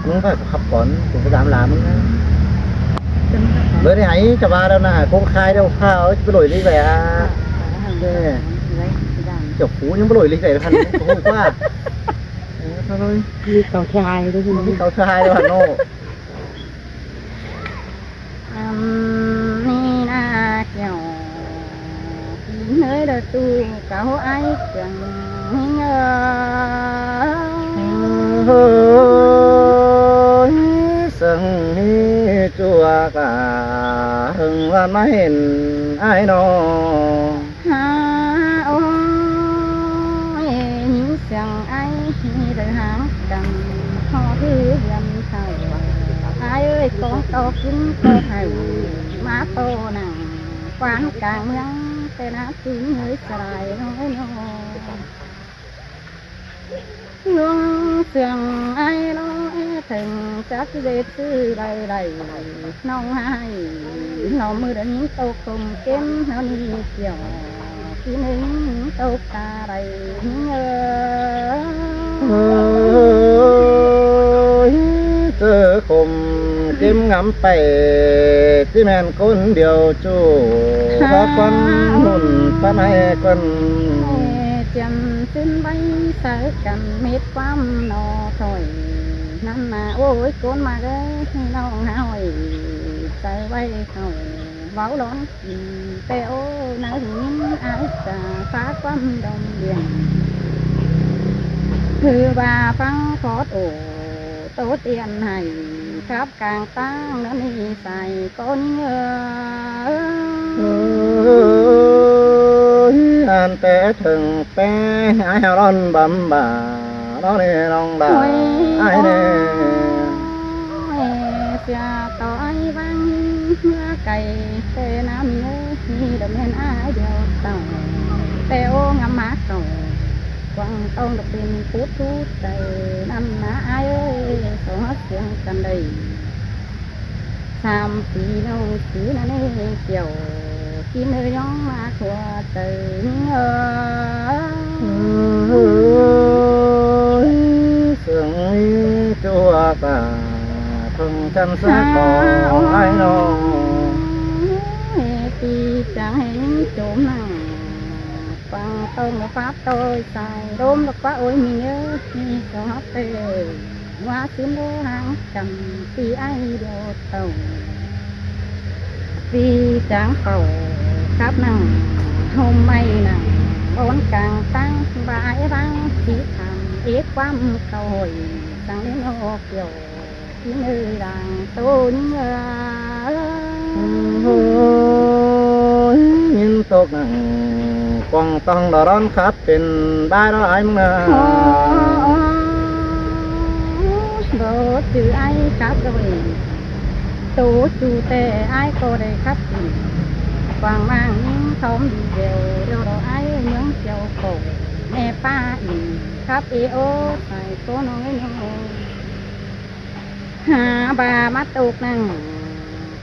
มึงไปขับก่อนกูไปตามหลานมึงนะเบอร์ได้ไหจะมาแล้วนะคงคายเดี๋ยวข้าวจะไปลอยลิกเลยอ่ะเจ้าผูยังไปลอยลิกเลยพันโอ้โหว่ามีเขาชายด้วยคุณ มีเขาชายแล้วพันโน่นี่นะเกี่ยวเฮ้ยเด้อตู้เก่าไอ้เจังเงอสังจัวกะถึงว่าไม่เห็นไอ้น้องหาโอ้ยหิวเสียงไอ้เดือหางกันพอถือยำเท่าไอ้เอ้ยกองโตกินโตไทยมาโตหนังกวางกลางเมืองแต่น้ำจิ้มเฮ้ยสลายน้อยน้อยลวงเสียงไอ้ร้อยถึงจักเด็ดซื้อใดน้องให้น้องมือเดินโตคมเก็มน้องนี่เกี่ยวที่หนึ่งโตตาใดเจอคมเก็มงำไปที่แม่นคนเดียวจู่รักคนหุ่นป้าแม่คนจำสิ้นใบสายกันเม็ดความนอถอยนั่นน่ะโอ้ยโกนมาได้น้องหอยใจไว้เขาเว้าร้อนแต่โอ้น่าหินอาจะฟ้าความดมเดียนคือว่าฟังขอโตโตเตียนให้ครับกลางตั้งนั้นนี่ใส่ก้นเงือ่านแต่ถึงแป้ไอ้ร้อนบำบ่าน้องนี่น้องดาไอ้เน่เสียต่อไอ้บ้างไก่เตน้ำเนื้อมีดำเนินอ้ายเดียวเต่าแต่โอ้งามมากเต่าวังต้องดอกเป็นพูดทุกใจน้ำน้าอ้ายเอ้ยสองเสียงกันได้3 ปีน้องสีนั่นเองเกี่ยวกินเนื้อย่างมาทั่วตื่นเสียงจัวกะถึงจันทร์สักของไอ้น้องปีจังเห็นโจมนั่งฟังต้นฟ้าโตยใส่โดมดอกฟ้าโอ้ยมีเยอะมีสองเตยว่าสิ้นโลหางจำปีไอ้เดียวเต่าปีจังเป่าครับนั่งห่มไม่นั่งบนกลางตั้งบายบ้างที่ทำเอกความเก่าหอยตั้งเล่นโอเกี่ยวที่เนื้อดังตูนยินตกนั่งกองต้องดอร้อนครับเป็นบ้าร้อยมึงนะโดดจือไอ้ครับโดยตูจูแต่ไอ้ก็ได้ครับวางมั่งยิ่งทอมดีเดียวเดี๋ยวเราไอ้เมืองเจ้าโกแม่ป้าอีครับเอโอใส่โกน้อยน้อยหาบามาตกนั่ง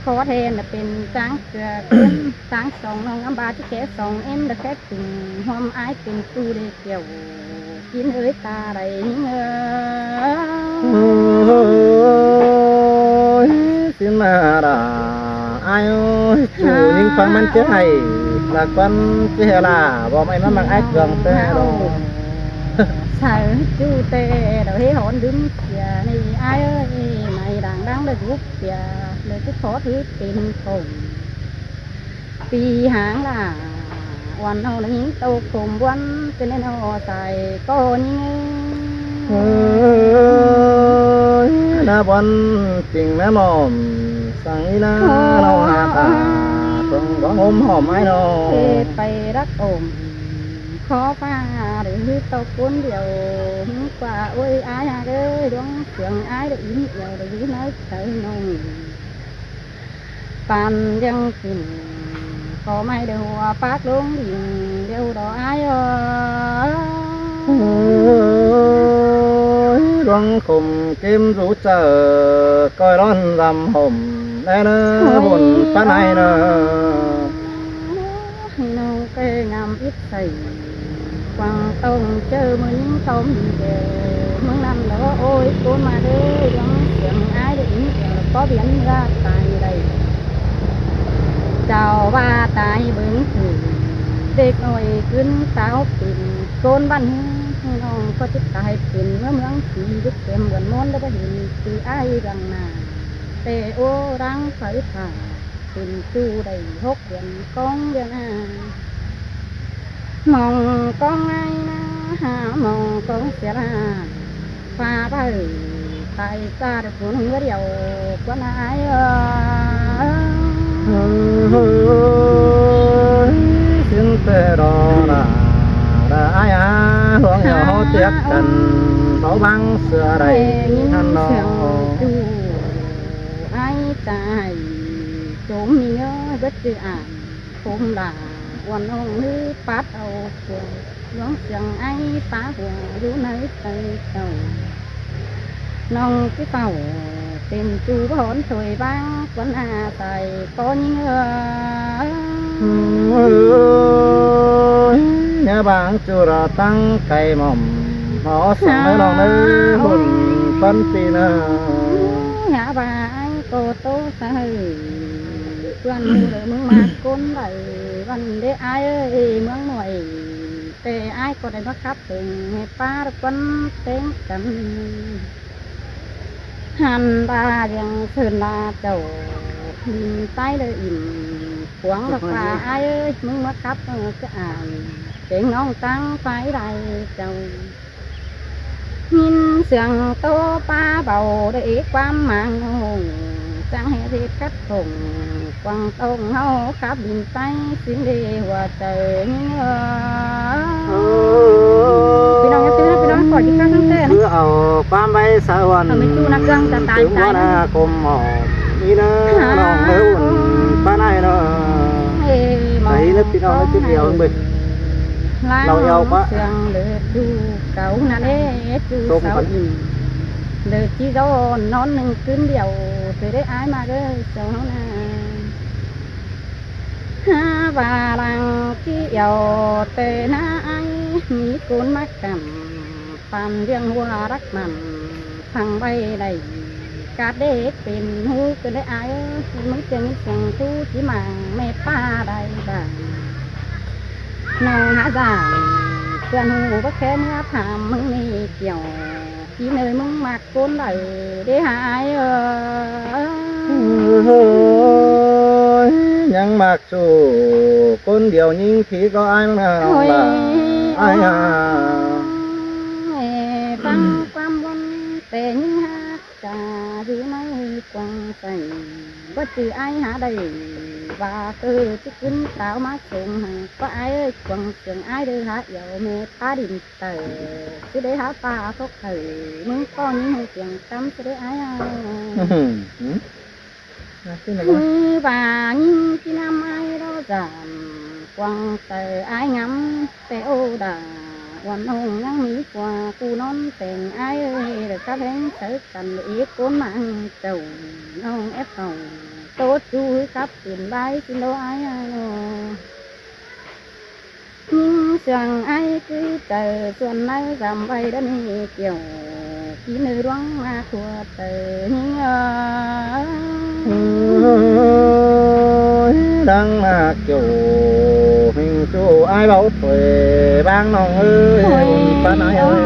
ขอแทนเป็นจังเกลือเป็นจังสองน้องอัมบาที่แค่2 เอ็มได้แค่ถึงหอมไอ้เป็นตู้ได้เกี่ยวกินเอ้ยตาไรเงสิมาดาไอ้จูยิงฟังมันเจ้าไห้หลักฟันเจ้าล่ะบอกไม่มันไอ้เกลืองแต่เราใส่จูเตะเราให้หอนดึงเสียในไอ้เอ้ยไม่ดังเลยยุบเสียเลยที่ขอถือเป็นผมปีหางล่ะวันเอาหนึ่งโตกลมวันเป็นเนาใส่ก้อนนาบอนจริงแม่มอมสั่งอีนาเราหาตาตรงบ้องหอมไม้นอไปรักอมขอฟ้าหรือตกคนเดียวกว่าโอ้ยอายเด้อดวงเสียงอายได้ยินเดียวได้ยินน้อยใจน้องปานยังกินก็ไม่ได้หัวปากลงดิ่งเดียวดอกอายดวงคมเก็มรู้เจอก้อยร้อนรำห่มแน่เนอบุญป้าไหนเนอน้องเกงามอิดใส่ฟังต้องเจอมึงทอมเดียวมึงนั่นแล้วโอ้ยกูมาเด้อยัง ai để ý có biến ra tài đầy chào ba tài bướng thửเด็กน้อยขึ้นสาวเป็นโกนบ้านน้องก็จิตตายเป็นเมืองสีดึกเต็มเหมือนมนต์แล้วก็เห็นคือไอ้รังนาแต่โอรังไฟผ่าเป็นจูได้6 เดือนกองเดือนมองกองไอ้นะหามองกองเสียละฟ้าไปไทยซาดฝนเดียวกว่าไอ้xin tê đò là ai hướng nhau tiếc cần bảo băng xưa đầy thân nó ai tài trốn nhớ rất chữ ản không là quan ông nữ phát đầu của gió sương ai phá của du nơi tây tàu nông cái tàu tìm chú hồn thôi vang quân tài có nhớ bạn chú ra tăng cây mầm nó sống ở lòng nơi hồn phân tì nơ nhà bà anh cô tô sa hừ quan mưa mương mát côn đầy văn để ai ơi mương nổiแต่ai cóได้บักคับถึงให้ป้าquân tênกันหันตายังเชิญลาเจ้าใต้เลยอิ่มขวางบักป่าai ơiมึงบักคับก็อ่านเสียงน้องตั้งไฟใดเจ้ายินเสียงโตป้าเบาได้ความมังงจังให้ที่คัดส่งกวางตรงเฮาขับบินไปสิ้นดีหัวใจพี่น้องพี่น้องขอที่ข้าทั้งเต้น cứ ở quan bay xã hộiถึงว่านะคมหมอนี่นะน้องเอ้อุ่นป้าไหนเนาะไหนนึกพี่น้องนึกจุดเดียวมึงเราเอาปะ ดูเก่านั่นเอ๊ะจูเสาอิ่มเลิกที่เรานอนหนึ่งคืนเดียวจะได้อายมาเด้อเจ้านาฮาบาลังที่เยาเตน่าไอมีกุนมักกำปันเรื่องหัวรักมันทางใบใดกาเด็กเป็นหูก็ได้อายมึงจะมีเสียงตู้ที่มังไม่ป้าใดบ้างน้องหาจางเพื่อนหูก็แค่เมื่อถามมึงนี่เกี่ยวที่เนยมึงมักโกนไหลได้หายยังมักสู้คนเดียวยิ่งผีก็อายมั้งนะอายฟังความวันแต่ยิ่งหาจะอยู่ในกวางใจว่าจือไอหาได้ว่าคือจะขึ้นสาวมาส่งก็ไอเอ้ยกวางเสียงไอเดือหาเหี่ยวเมตาดินเตอจะได้หาปลาเขาเถื่มึงก็ยิ่งเสียงจำจะได้ไอvà những cái năm ai đó giảm quăng tờ ai ngắm té ô đà quan hồng ngắm mỹ qua cu non tiền ai ơi được các hén sở cần ý cuốn mạng trầu non ép hồng tốt chú cấp tiền bay xin lỗi ai nhưng rằng ai cứ tờ xuân nay giảm bay đến kiểu chỉ nơi đoán mà thua tờ nhưng đang là kiểu hình chú ai bảo tuổi bang nòng ơi ba nói ơi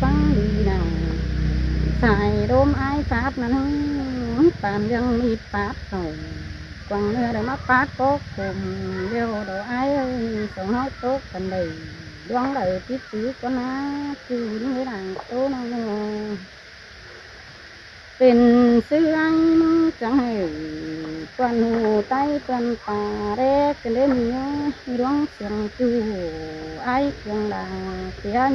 băng đi nào xài đốm ai phát mà nó tàn dân mi phát rồi quăng nơi đó mắt phát tốt cùng đeo đồ ai ơi sống nói tốt cần đầy đoán đời tiếp chữ của nó chứ những người đàn tốt nóเป็นซื้อไอ้จังให้ควันหูใต้ควันป่าแรกกันได้มีร้องเสียงจูไอ้เสียงดังเสียง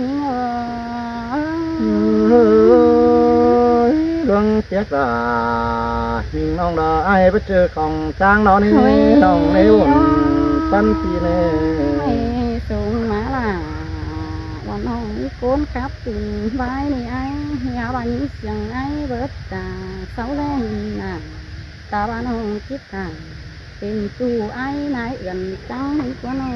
ร้องเสียงด่าหิงน้องด่าไอ้ไปเจอของจ้างน้องนี่น้องในวุ่นปั้นปีเน่สูงมาล่ะวันน้องโกนครับตื่นไว้นี่ไอ้ยาบันเสียงไอ้เบิดตาเสาแรงน่ะตาบ้านน้องคิดทางเป็นจูไอ้นายเอื่อนจังให้กว่าน้อง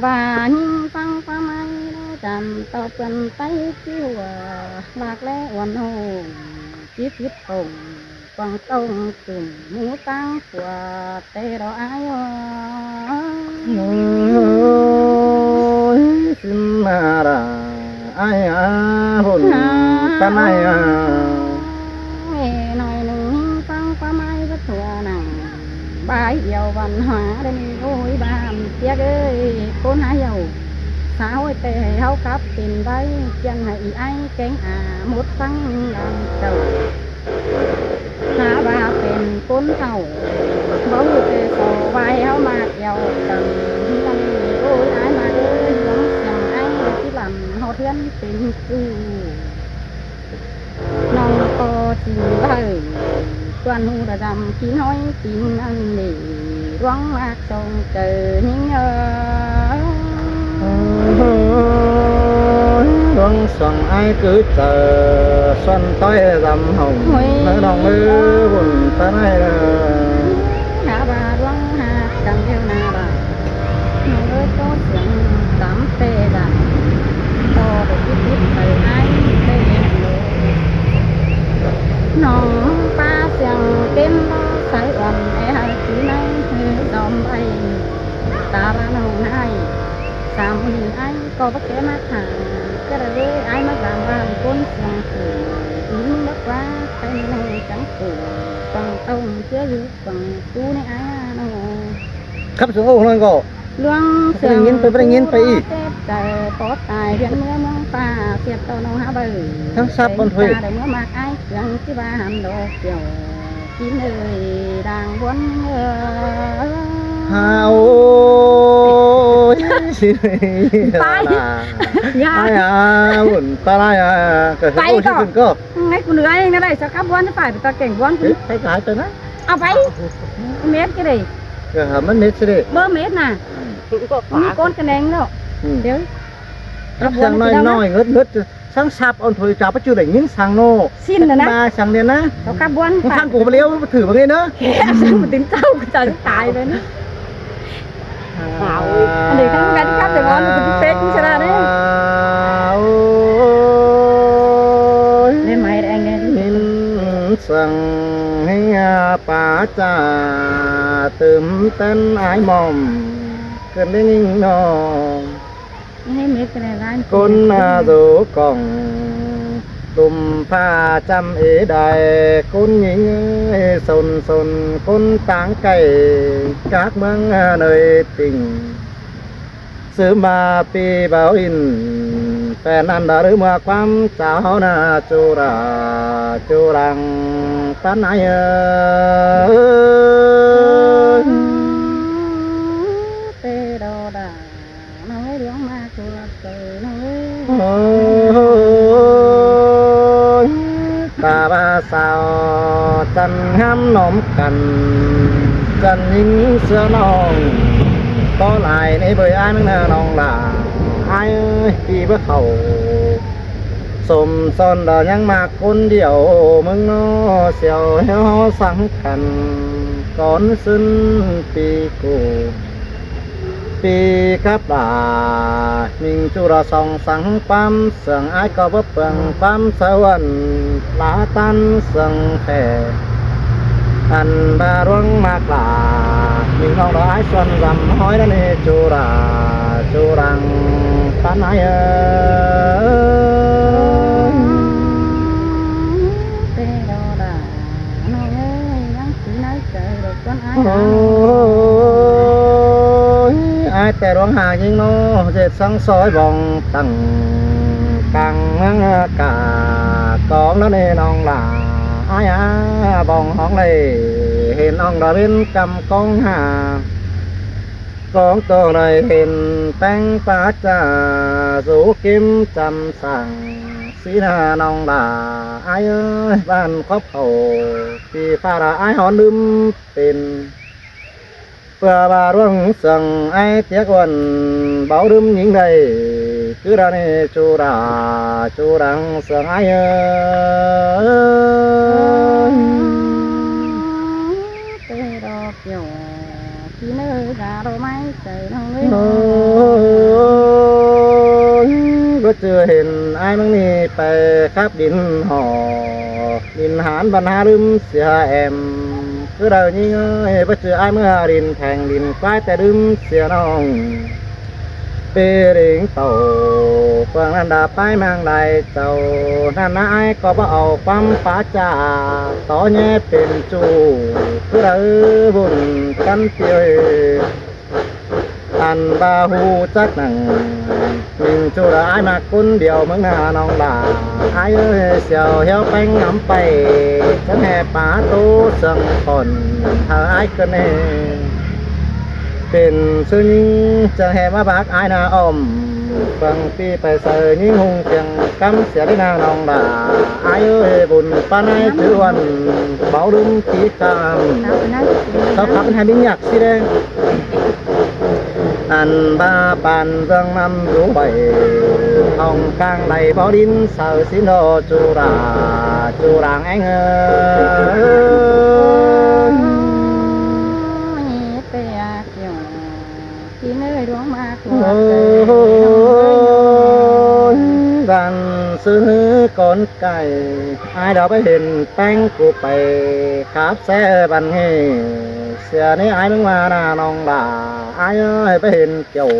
ว่ายิ่งฟังความหมายแล้วจำต่อเปิ้นไปที่ว่าหลากและอ่อนโหชีวิตตรงกวางตรงตุ่มหมูตั้งกว่าแต่เราอายสิมาราอายาหุ่นตะไนหน่อยหนึ่งฟังความหมายว่าตัวหนังบายเดียววันหาได้โอ้ยบ้านเตี้ยเอ้ยคนหาเหี่ยวสาวแต่เฮากับเป็นใบจังให้ไอ้แกงหมดฟังดังเจ้าหาว่าเป็นคนเฒ่าบ่ฮู้แต่สอไว้เฮามาเกี่ยวกันกันโอ้ยอ้ายมาเอ้ยหลงเสียงอ้ายที่ลำเฮาเทือนเป็นกูน้องก็สิเอ้ยกวนหูระดำขี้น้อยกินอันนี้ร้องมากจงเจอนิ่งLuang sang ai cứ chờ xuân tới dầm hồng nơi đồng mưa buồn ta này là hạ bà loang hạ cầm theo nà bà nơi có tiếng tắm tê đàn to để tiếp thầy ai tê nòng ba xiang tên lo sải ẩm hai chữ này dòm bay ta ra nồng hai sao mình ai có bất kể mắt hàng cái là với ai mà làm ra con sang phủ yếm đất quá tay này trắng phủ bằng tông chưa dữ bằng chú này ai nó khắp xuống ô nói gõ luang sương nhìnไปอีก แต่ปอตายเรียนเมื่อมองฟ้าเสียบเต้าน้องหาเบอร์ ทั้งซับบนถ้วย ได้เมื่อมากไอ้เครื่องที่บ้านดอกเกี่ยวกินเลยดังวนฮาโอ้ยสิไปอย่าบุญตาลายก็ไปก็ให้กูเหนื่อยนะได้สักครับวันจะไปตาเก่งวันกูไปขายไปนะเอาไปเม็ดก็ได้ก็หามันเม็ดสิเด้เบอร์เม็ดน่ะมีก้นกระแนงแล้วเดี๋ยวsangน้อยๆงึดๆsangซับเอาถ้วยจับไปจูได้ยินsangโนสิ้นแล้วนะมาสั่งเดียนะเขาขับวนท่านกูไปเลี้ยวถือบ่ไงเนาะสั่งมาถึงเจ้าก็จะตายเลยนะอันนี้ข้างกันครับแต่ว่ามันเป็นเฟซใช่ไหมเนี่ยไม่แรงไงนินสั่งให้ป่าจ่าตื่มเต้นไอ้หม่อมเกินได้ยิ่งนองให้เม็ดกระไรร้านคนดูกล่องตุ่มผ้าจำเอได้คนหญิงสนคนต่างไก่cácเมืองเนยติ่งซื้อมาปีเบาอินแฟนนั้นดาหรือมาความเจ้านาจูรังปันไหนเตโดดาน้อยเลี้ยงมาตัวเตยน้อยตาบาสาวจันห้ำนมกันจันยิงเสื้อน้องก็ลายในเบยอ้ายนึงนะน้องล่ะอ้ายปีเบื่อเขาสมซอนดอยังมากคนเดียวมึงน้อเสียวเฮาสังกันก่อนสิ้นปีกูปีกับลามิงจุระสองสังปั๊มเสียงอ้ายก็บ่เปลืองปั๊มสวรรค์ลาตันเสียงแผ่อันบารวงมากลามิงน้องดอยส่วนรำห้อยนั่นเอจูรังปันไหนเตโดดาน้อยยังสีน้อยเจอดอกก้นอ้ายแต่ร้องหายิงโนเจ็ดสังซอยบองตั้งกังเมืองกากองนั่นเอน้องลาอ้ายบองห้องเลยเห็นน้องดารินกำกองหากองตัวเลยเห็นแป้งปาจ่าสูกิมจำสั่งสีหน้าน้องลาอ้ายบ้านครอบเขาปีฟ้าละอ้ายหอนลืมเป็นเพื่อบารวงสั่งไอ้เตี้ยกวนเบาดึมยิงได้คือดานี่จูรังสั่งไอ้เตโดเกี่ยวที่เนื้อดาโรไม้เจอน้อง ก็เจอเห็นไอ้มังนี่ไปครับดินห่อดินหานบรรหาลืมเสียแอมคือเรานี่เงยก็เจอไอ้เมื่อดินแทงดินควายแต่ลืมเสียน้องเปริงเต่าเฟืองนันดาไปเมืองใดเจ้านั่นนายก็บ่เอาปั๊มป้าจ่าต่อแง่เป็นจูคือเราบุญกันเตียวอันบาหูจักหนังมิงจูระไอมาคนเดียวเมืองนาน้องดาไอเอ้ยเสียวเหี่ยวแป้งน้ำไปฉันแห่ป่าโตสังคนเธอไอก็เน่เป็นซื้อยิงจะแห่มาบักไอนาอมฟังปีไปเสยยิงหงเพียงกำเสียได้นาน้องดาไอเอ้ยบุญปานไอถือวันเบาดุมขี้คำเขาขับเป็นแห่บินอยากสิเด้อันบาปันเรื่องนำรู้ไปห้องกลางไหลบ่อดินเสาสินโดจูรางแองเอ้ยเปียกอยู่ที่เนยดวงมากก โอ้ ว่าย ดันซื้อก้อนไก่ไอ้ดอกไปเห็นแป้งกูไปขับแซ่บันเฮเสียนี่ไอ้มึงมาหน้าน้องด่าไอ้เอ้ยไปเห็นเกี่ยว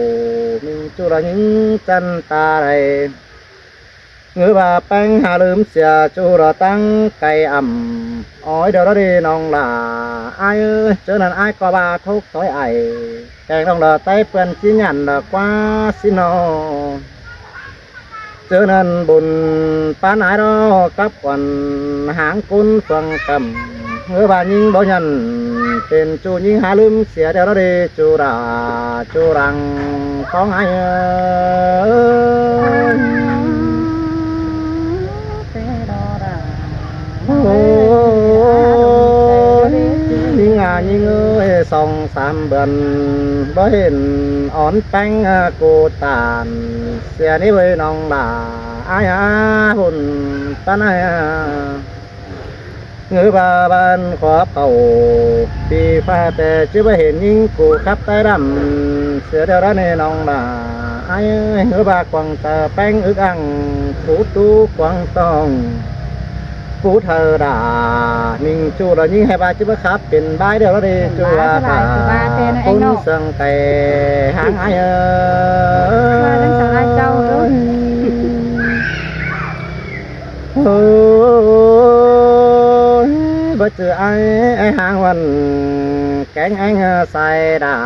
มีจุระยิงจันตาไรเงือบาแป้งหาลืมเสียจุระตั้งไก่อ่ำอ้อยเดี๋ยวเราดีน้องด่าไอ้เอ้ยเจอนั่นไอ้ก็บาทุกต้อยไอแกงน้องด่าไต้เปื่อนชิ้นยันดอกว่าสิโนเจอนั่นบุญปานไอ้รอกับวันหางกุนฟังกำเงือบายิงบ่ยันเป็นจูยิงหาลืมเสียเดี๋ยวเราดีจูรังของไอ้เอ้ยโอ้ยิงยิงเอ้ยสองสามเดือนบ่เห็นอ่อนแป้งกูตานเสียนี่เว้ยน้องด่าอ้ายหุ่นตาหนเงือบาบานขวาเป่าปีฟ้าแต่ชื่อว่าเห็นยิงกูขับใต้ดำเสือเดียวรันน้องด่าไอ้เงือบากวางตาแป้งอึกอังปูตูกวางตองปูเธอด่านิ่งจูเรายิงให้บาชื่อว่าขับเป็นบายเดียวรันจูว่าตาคุณเสังไก่หางไอ้ว่าเรื่องสาระเจ้าด้วย บ่เจอไอ้หางวันแกงไอ้ใส่ดา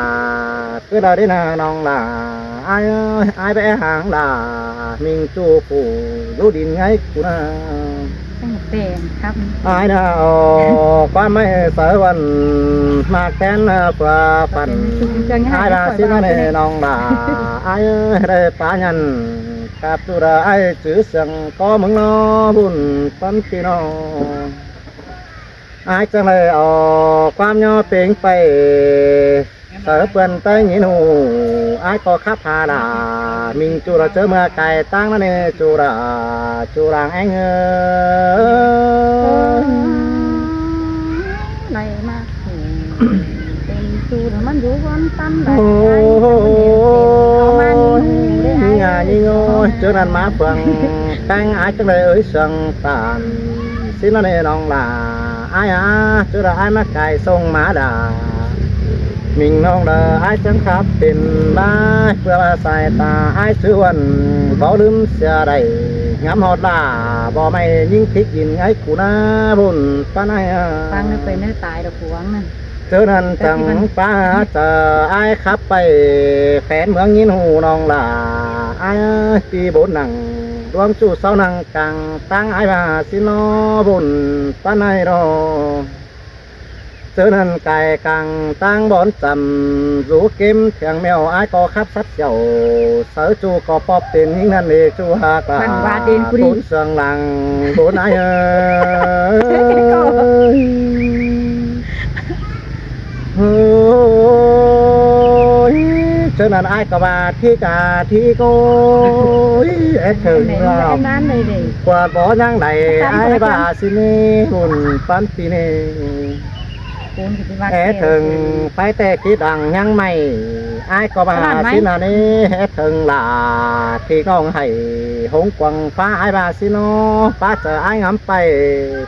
คือเราได้นาน้องด่าไอ้ไปหางด่ามิงจูปูรู้ดินไงกูนะเป็นครับ ไอ้น่าความไม่เสือวันมาแค้นฝ่าฟันไอ้ด่าสินั่นน้องด่าไอ้ได้ปายันกับตัวไอ้จื้อเสียงก็มึงนอบุญปันพี่น้องไอ้จังเลยเอาความย่อเป่งไปเสือเปื่อนใต้หินหูไอ้ก็ขับพาดามิงจูระเจอเมื่อไก่ตั้งนั่นเองจูรางแองเอ้ยในมากเป็นจูนมันอยู่วันตั้ง โอ้ยงานยิ่งโอ้ยเจอนั่นมาเฟืองแต่งไอ้จังเลยเอ้ยเสียงตานสินั่นเองน้องล่ะไอ้เจอไอ้มาไก่ส่งมาด่ามิงน้องเด้อไอ้จังขับเป็นบ้าเพื่อสายตาไอ้ชื่อวันบ่ลืมเสียใดงามฮอดล่าบ่ไม่ยิ่งพลิกยินไอ้กูน่าบุญป้าไอ้ฟังนึกไปนึกตายดอกหวงนั่นเจอนั่นจังป้าเจอไอ้ขับไปแฟนเมืองยินหูน้องล่ะไอ้ปีบนหนังรวมจู่เสานังกังตั้งไอ้บาสิโนบุญป้าไอ้รอเจอนั่นไก่กังตั้งบอนจำรู้เกมเถียงแมวไอ้ก็ขับซัดเจ้าเสือจูก็ปอบเป็นหิ้งนั่นเองจูหากลาบุญเสียงหลังบุญไอ้โอ้ยเจอนั่นไอ้ก็บาที่กาที่โก้เอ็ดถึงเรากวาดบ่อยังใดไอ้บาสินี่หุ่นปันปีนี่ ปูนกิติวัฒน์ แหถึงไฟแต่คิดดังยังไม่อ้ายก็มาสินานี้แหถึงลาที่น้องให้หงกวางฟ้าอ้ายบาสิโนป้าเจออ้ายงำไป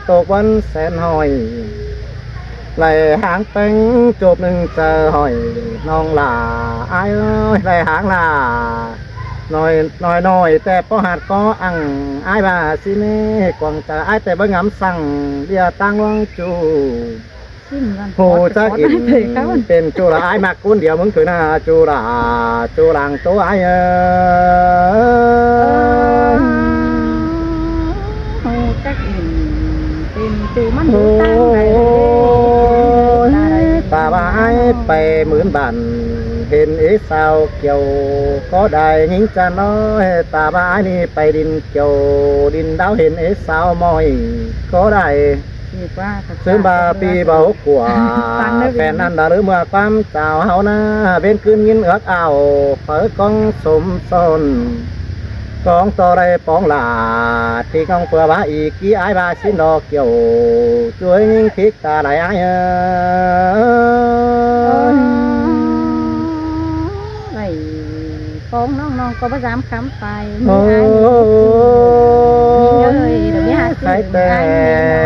ตกวันแสนหอยไหลหางเป็งจูบหนึ่งเจอหอยน้องลาอ้ายเอ้ยไหลหางลาหน่อยแต่พอหัดก็อังอ้ายบาสิเน่กวางเจออ้ายแต่บ่งำสั่งเดียวตั้งวังจู โหจักอินเป็นจุฬาไอ้มากคนเดียวมึงคือหน้าจุฬาจุฬังตัวไอ้โหจักอินเป็นจูมันดูตั้งไหนตาบ้าไอ้ไปเหมือนบันเห็นเอสาวเกี่ยวก็ได้หิงจะน้อยตาบ้าไอ้นี่ไปดินเกี่ยวดินดาวเห็นเอสาวมอยก็ได้ซื้อบาปีเบากว่าแฟนนั้นดาหรือเมื่อความเจ้าเฮานะเป็นคืนยินเอือกเอาเปิดกองสมสนกองต่อไรปองหลาที่กองเผื่อบาอีกกี่ไอ้บาสินดอกเกี่ยวช่วยยิ่งพิกตาไหลไอ้ไหลฟ้องน้องก็ประจำคำไปใครแต่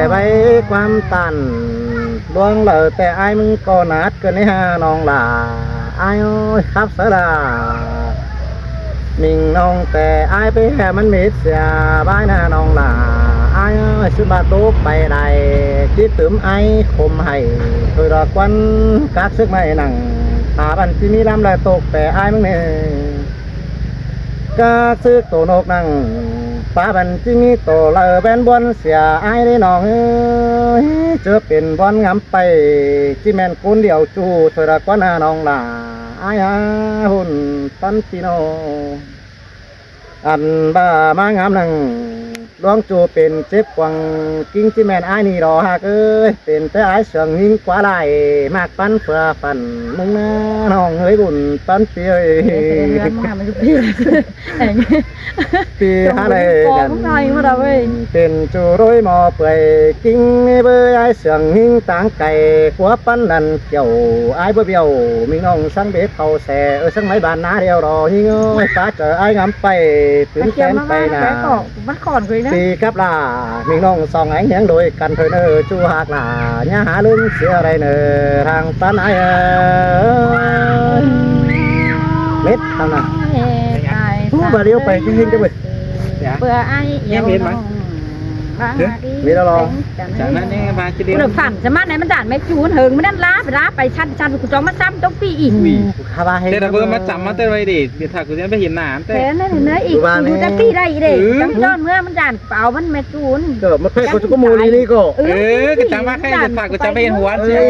ไว้ความตันดวงเหลือแต่ไอ้มึงก็นัดกันนี่ฮะน้องหล่าไอ้ครับเสดามิงน้องแต่ไอ้ไปแห่มันมิดเสียบ้านนะน้องหล่าไอ้ซื้อบาตุกไปไหนคิดถึงไอ้คมให้เคยรอควันกัดซึกไม่หนังตาบันที่มีลำลายตกแต่ไอ้มึงเนี่ยกัดซึกตัวนกนั่งฟ้าบันจิมีโตเลอแบนบนเสียไอ้ได้น้องเอ้ยเจอเป็นบอนงำไปจิแมนคนเดียวจูเธอรักว่านาน้องลาไอ้หุ่นตันติโนอันบ้ามางามนังดวงจูเป็นเจ็บกวังกิ้งจิแมนไอ้นี่รอหักเอ้ยเป็นแต่ไอ้เสียงยิ่งกว่าไหลมากปันเฟือปันมึงนะน้องเอ้ยบุญปันเปียปีอะไรกันเป็นจูร้อยหมอเปื่อยกิ้งเบยไอ้เสียงยิ่งต่างไก่ขัวปันนั่นเกี่ยวไอ้เบี้ยวมีน้องสังเบ็ดเขาแส่สังไม้บานนาเดียวรอยิ่งเอ้ยป้าเจอไอ้งำไปถึงแสนไปนะมันก่อนเลยนะปีกับลามีน้องสองไอ้เหี้ยงโดยกันเถอะเนอจูหักลาญาหาลืมเสียอะไรเนอทางปันไอ้เม็ดทำน่ะผู้บาเดียวไปจริงๆจะไปเบื่อไอ้ยังเห็นไหมมีแล้วหรอจากนั้นนี่มาจะเดียวหนึ่งฝันจะมาไหนมันด่านไม่จูนเหิงไม่นั่นล้าไปล้าไปชันกูจองมาซ้ำต้องปีอีกข้าบ้าให้แต่เราเพิ่มมาจับมาเต้ไว้ดิเดี๋ยวถ้ากูจะไปเห็นหนามแต่นั่นเห็นเนื้ออีกกูจะปีได้เด็กจังจ้อนเมื่อมันด่านเปล่ามันไม่จูนเกิดมาแค่กูจะก็มูลีนี่ก็ก็จังว่าแค่จะถ้ากูจะไปเห็นหัวเชียว